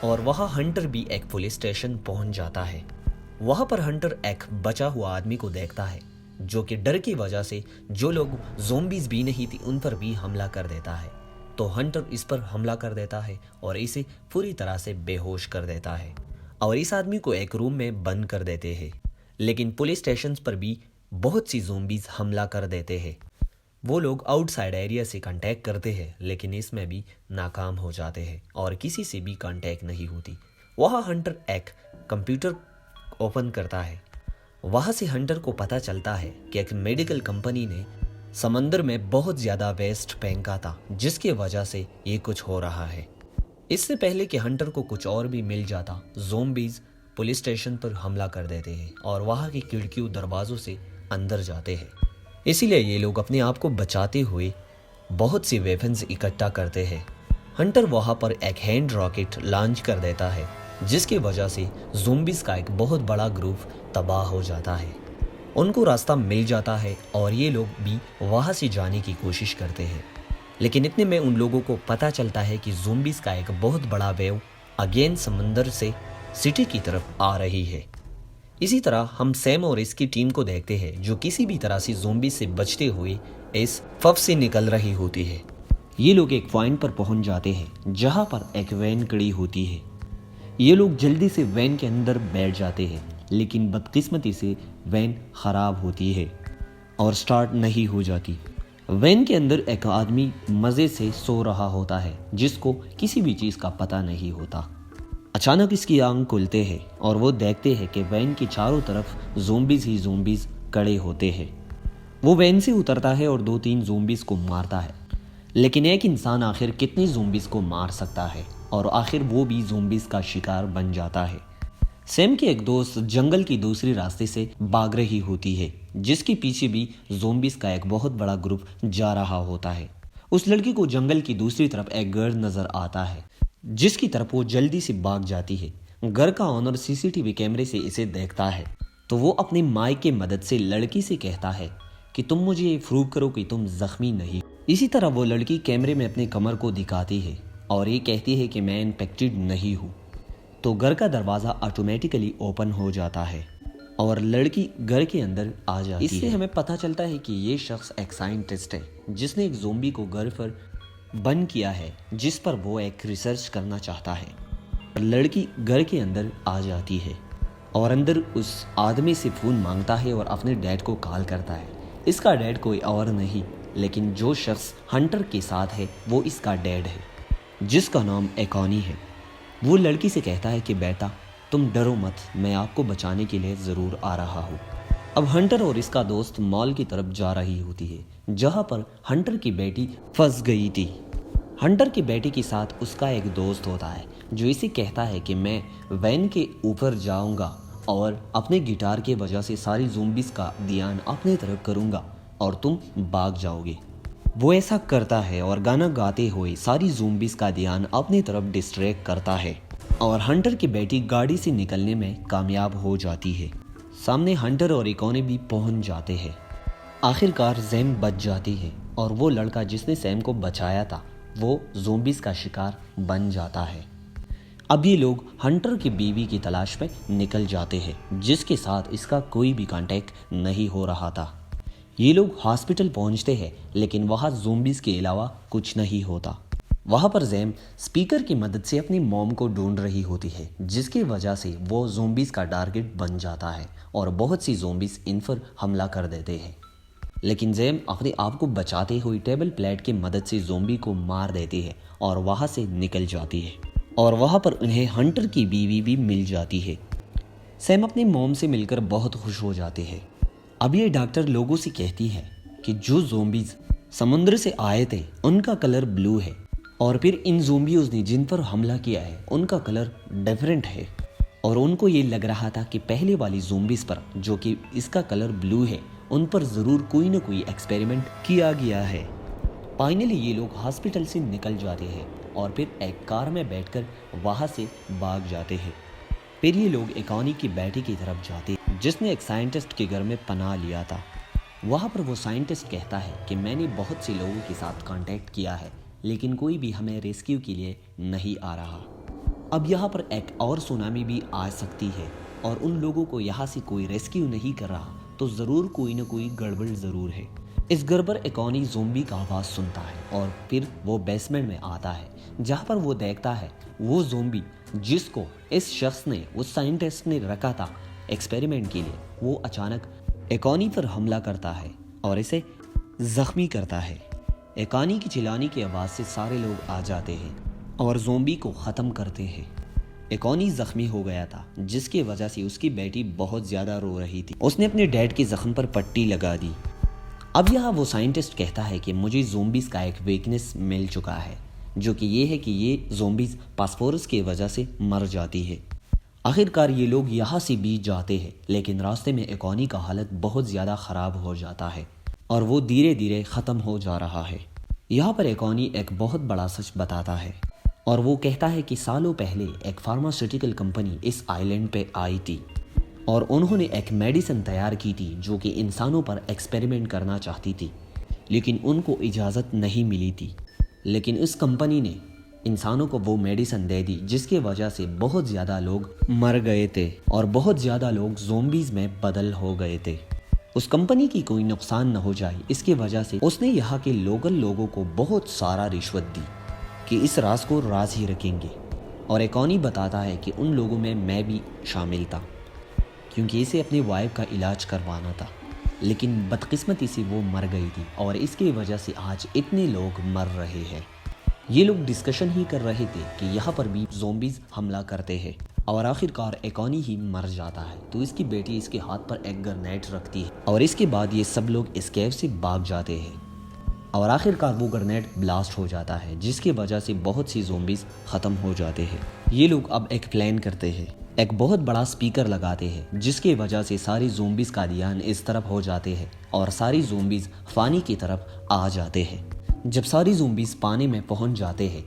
اور وہاں ہنٹر بھی ایک پولیس اسٹیشن پہنچ جاتا ہے۔ وہاں پر ہنٹر ایک بچا ہوا آدمی کو دیکھتا ہے جو کہ ڈر کی وجہ سے جو لوگ زومبیز بھی نہیں تھی ان پر بھی حملہ کر دیتا ہے۔ تو ہنٹر اس پر حملہ کر دیتا ہے اور اسے پوری طرح سے بے ہوش کر دیتا ہے اور اس آدمی کو ایک روم میں بند کر دیتے ہیں۔ لیکن پولیس اسٹیشنز پر بھی بہت سی زومبیز حملہ کر دیتے ہیں۔ وہ لوگ آؤٹ سائڈ ایریا سے کانٹیکٹ کرتے ہیں لیکن اس میں بھی ناکام ہو جاتے ہیں اور کسی سے بھی کانٹیکٹ نہیں ہوتی۔ وہاں ہنٹر ایک کمپیوٹر اوپن کرتا ہے۔ وہاں سے ہنٹر کو پتہ چلتا ہے کہ ایک میڈیکل کمپنی نے سمندر میں بہت زیادہ ویسٹ پھینکا تھا جس کی وجہ سے یہ کچھ ہو رہا ہے۔ اس سے پہلے کہ ہنٹر کو کچھ اور بھی مل جاتا، زومبیز پولیس اسٹیشن پر حملہ کر دیتے ہیں اور وہاں کی کھڑکیوں دروازوں سے اندر جاتے ہیں۔ اسی لیے یہ لوگ اپنے آپ کو بچاتے ہوئے بہت سی ویپنز اکٹھا کرتے ہیں۔ ہنٹر وہاں پر ایک ہینڈ راکٹ لانچ کر دیتا ہے جس کی وجہ سے زومبیز کا ایک بہت بڑا گروپ تباہ ہو جاتا ہے۔ ان کو راستہ مل جاتا ہے اور یہ لوگ بھی وہاں سے جانے کی کوشش کرتے ہیں، لیکن اتنے میں ان لوگوں کو پتہ چلتا ہے کہ زومبیز کا ایک بہت بڑا ویو اگین سمندر سے سٹی کی طرف آ رہی ہے۔ اسی طرح ہم سیم اور اس کی ٹیم کو دیکھتے ہیں جو کسی بھی طرح سے زومبی سے بچتے ہوئے اس فف سے نکل رہی ہوتی ہے۔ یہ لوگ ایک پوائنٹ پر پہنچ جاتے ہیں جہاں پر ایک وین کھڑی ہوتی ہے۔ یہ لوگ جلدی سے وین کے اندر بیٹھ جاتے ہیں لیکن بدقسمتی سے وین خراب ہوتی ہے اور سٹارٹ نہیں ہو جاتی۔ وین کے اندر ایک آدمی مزے سے سو رہا ہوتا ہے جس کو کسی بھی چیز کا پتہ نہیں ہوتا۔ اچانک اس کی آنکھ کھلتے ہیں اور وہ دیکھتے ہیں کہ وین کے چاروں طرف زومبیز ہی زومبیز کھڑے ہوتے ہیں۔ وہ وین سے اترتا ہے اور 2-3 زومبیز کو مارتا ہے، لیکن ایک انسان آخر کتنی زومبیز کو مار سکتا ہے اور آخر وہ بھی زومبیز کا شکار بن جاتا ہے۔ سیم کی ایک دوست جنگل کی دوسری راستے سے بھاگ رہی ہوتی ہے جس کے پیچھے بھی زومبیز کا ایک بہت بڑا گروپ جا رہا ہوتا ہے۔ اس لڑکی کو جنگل کی دوسری طرف ایک گھر نظر آتا ہے جس کی طرف وہ جلدی سے بھاگ جاتی ہے۔ گھر کا اونر CCTV کیمرے سے اسے دیکھتا ہے تو وہ اپنی مائک کی مدد سے لڑکی سے کہتا ہے کہ تم مجھے یہ پروو کرو کہ تم زخمی نہیں۔ اسی طرح وہ لڑکی کیمرے میں اپنے کمر کو دکھاتی ہے اور یہ کہتی ہے کہ میں انفیکٹڈ نہیں ہوں۔ تو گھر کا دروازہ آٹومیٹیکلی اوپن ہو جاتا ہے اور لڑکی گھر کے اندر آ جاتی ہے۔ اس سے ہمیں پتہ چلتا ہے کہ یہ شخص ایک سائنٹسٹ ہے جس نے ایک زومبی کو گھر پر بند کیا ہے جس پر وہ ایک ریسرچ کرنا چاہتا ہے۔ لڑکی گھر کے اندر آ جاتی ہے اور اندر اس آدمی سے فون مانگتا ہے اور اپنے ڈیڈ کو کال کرتا ہے۔ اس کا ڈیڈ کوئی اور نہیں لیکن جو شخص ہنٹر کے ساتھ ہے وہ اس کا ڈیڈ ہے جس کا نام ایکانی ہے۔ وہ لڑکی سے کہتا ہے کہ بیٹا تم ڈرو مت، میں آپ کو بچانے کے لیے ضرور آ رہا ہوں۔ اب ہنٹر اور اس کا دوست مال کی طرف جا رہی ہوتی ہے جہاں پر ہنٹر کی بیٹی پھنس گئی تھی۔ ہنٹر کی بیٹی کے ساتھ اس کا ایک دوست ہوتا ہے جو اسے کہتا ہے کہ میں وین کے اوپر جاؤں گا اور اپنے گٹار کی وجہ سے ساری زومبیز کا دھیان اپنے طرف کروں گا اور تم بھاگ جاؤ گے۔ وہ ایسا کرتا ہے اور گانا گاتے ہوئے ساری زومبیز کا دھیان اپنی طرف ڈسٹریکٹ کرتا ہے اور ہنٹر کی بیٹی گاڑی سے نکلنے میں کامیاب ہو جاتی ہے۔ سامنے ہنٹر اور ایکونی بھی پہنچ جاتے ہیں۔ آخر کار سیم بچ جاتی ہے اور وہ لڑکا جس نے سیم کو بچایا تھا وہ زومبیز کا شکار بن جاتا ہے۔ اب یہ لوگ ہنٹر کی بیوی کی تلاش میں نکل جاتے ہیں جس کے ساتھ اس کا کوئی بھی کانٹیکٹ نہیں ہو رہا تھا۔ یہ لوگ ہاسپٹل پہنچتے ہیں لیکن وہاں زومبیز کے علاوہ کچھ نہیں ہوتا۔ وہاں پر زیم سپیکر کی مدد سے اپنی موم کو ڈھونڈ رہی ہوتی ہے جس کی وجہ سے وہ زومبیز کا ٹارگٹ بن جاتا ہے اور بہت سی زومبیز ان پر حملہ کر دیتے ہیں، لیکن زیم اپنے آپ کو بچاتے ہوئے ٹیبل پلیٹ کی مدد سے زومبی کو مار دیتی ہے اور وہاں سے نکل جاتی ہے اور وہاں پر انہیں ہنٹر کی بیوی بھی مل جاتی ہے۔ سیم اپنی موم سے مل کر بہت خوش ہو جاتے ہیں۔ اب یہ ڈاکٹر لوگوں سے کہتی ہے کہ جو زومبیز سمندر سے آئے تھے ان کا کلر بلو ہے اور پھر ان زومبیز نے جن پر حملہ کیا ہے ان کا کلر ڈیفرنٹ ہے، اور ان کو یہ لگ رہا تھا کہ پہلے والی زومبیز پر جو کہ اس کا کلر بلو ہے ان پر ضرور کوئی نہ کوئی ایکسپیریمنٹ کیا گیا ہے۔ فائنلی یہ لوگ ہاسپٹل سے نکل جاتے ہیں اور پھر ایک کار میں بیٹھ کر وہاں سے بھاگ جاتے ہیں۔ پھر یہ لوگ ایکانی کی بیٹی کی طرف جاتے ہیں جس نے ایک سائنٹسٹ کے گھر میں پناہ لیا تھا۔ وہاں پر وہ سائنٹسٹ کہتا ہے کہ میں نے بہت سے لوگوں کے ساتھ کانٹیکٹ کیا ہے لیکن کوئی بھی ہمیں ریسکیو کے لیے نہیں آ رہا۔ اب یہاں پر ایک اور سونامی بھی آ سکتی ہے اور ان لوگوں کو یہاں سے کوئی ریسکیو نہیں کر رہا تو ضرور کوئی نہ کوئی گڑبڑ ضرور ہے۔ اس گڑبڑ ایکونی زومبی کا آواز سنتا ہے اور پھر وہ بیسمنٹ میں آتا ہے جہاں پر وہ دیکھتا ہے وہ زومبی جس کو اس شخص نے، اس سائنٹسٹ نے رکھا تھا ایکسپیریمنٹ کے لیے، وہ اچانک ایکونی پر حملہ کرتا ہے اور اسے زخمی کرتا ہے۔ ایکونی کی چلانے کی آواز سے سارے لوگ آ جاتے ہیں اور زومبی کو ختم کرتے ہیں۔ ایکونی زخمی ہو گیا تھا جس کی وجہ سے اس کی بیٹی بہت زیادہ رو رہی تھی۔ اس نے اپنے ڈیڈ کے زخم پر پٹی لگا دی۔ اب یہاں وہ سائنٹسٹ کہتا ہے کہ مجھے زومبیز کا ایک ویکنس مل چکا ہے، جو کہ یہ ہے کہ یہ زومبیز فاسفورس کی وجہ سے مر جاتی ہے۔ آخرکار یہ لوگ یہاں سے بھی جاتے ہیں لیکن راستے میں ایکونی کا حالت بہت زیادہ خراب ہو جاتا ہے اور وہ دھیرے دھیرے ختم ہو جا رہا ہے۔ یہاں پر ایکونی ایک بہت بڑا سچ بتاتا ہے اور وہ کہتا ہے کہ سالوں پہلے ایک فارماسیوٹیکل کمپنی اس آئی لینڈ پہ آئی تھی اور انہوں نے ایک میڈیسن تیار کی تھی جو کہ انسانوں پر ایکسپیریمنٹ کرنا چاہتی تھی، لیکن ان کو اجازت نہیں ملی تھی۔ لیکن اس کمپنی نے انسانوں کو وہ میڈیسن دے دی جس کی وجہ سے بہت زیادہ لوگ مر گئے تھے اور بہت زیادہ لوگ زومبیز میں بدل ہو گئے تھے۔ اس کمپنی کی کوئی نقصان نہ ہو جائے اس کی وجہ سے اس نے یہاں کے لوکل لوگوں کو بہت سارا رشوت دی کہ اس راز کو راز ہی رکھیں گے، اور ایکونی بتاتا ہے کہ ان لوگوں میں بھی شامل تھا کیونکہ اسے اپنی وائف کا علاج کروانا تھا، لیکن بدقسمتی سے وہ مر گئی تھی اور اس کی وجہ سے آج اتنے لوگ مر رہے ہیں۔ یہ لوگ ڈسکشن ہی کر رہے تھے کہ یہاں پر بھی زومبیز حملہ کرتے ہیں اور آخرکار ایکونی ہی مر جاتا ہے تو اس کی بیٹی اس کے ہاتھ پر ایک گرنیڈ رکھتی ہے اور اس کے بعد یہ سب لوگ اس کیو سے بھاگ جاتے ہیں اور آخرکار وہ گرنیڈ بلاسٹ ہو جاتا ہے جس کی وجہ سے بہت سی زومبیز ختم ہو جاتے ہیں۔ یہ لوگ اب ایک پلان کرتے ہیں، ایک بہت بڑا سپیکر لگاتے ہیں جس کی وجہ سے ساری زومبیز کا دھیان اس طرف ہو جاتے ہیں اور ساری زومبیز پانی کی طرف آ جاتے ہیں۔ جب ساری زومبیز پانی میں پہنچ جاتے ہیں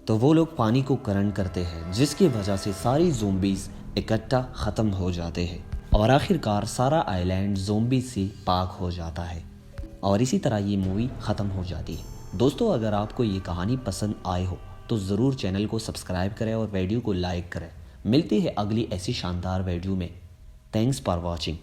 تو وہ لوگ پانی کو کرنٹ کرتے ہیں جس کی وجہ سے ساری زومبیز اکٹھا ختم ہو جاتے ہیں اور آخرکار سارا آئی لینڈ زومبیز سے پاک ہو جاتا ہے اور اسی طرح یہ مووی ختم ہو جاتی ہے۔ دوستو، اگر آپ کو یہ کہانی پسند آئے ہو تو ضرور چینل کو سبسکرائب کریں اور ویڈیو کو لائک کریں۔ ملتے ہیں اگلی ایسی شاندار ویڈیو میں۔ Thanks for watching.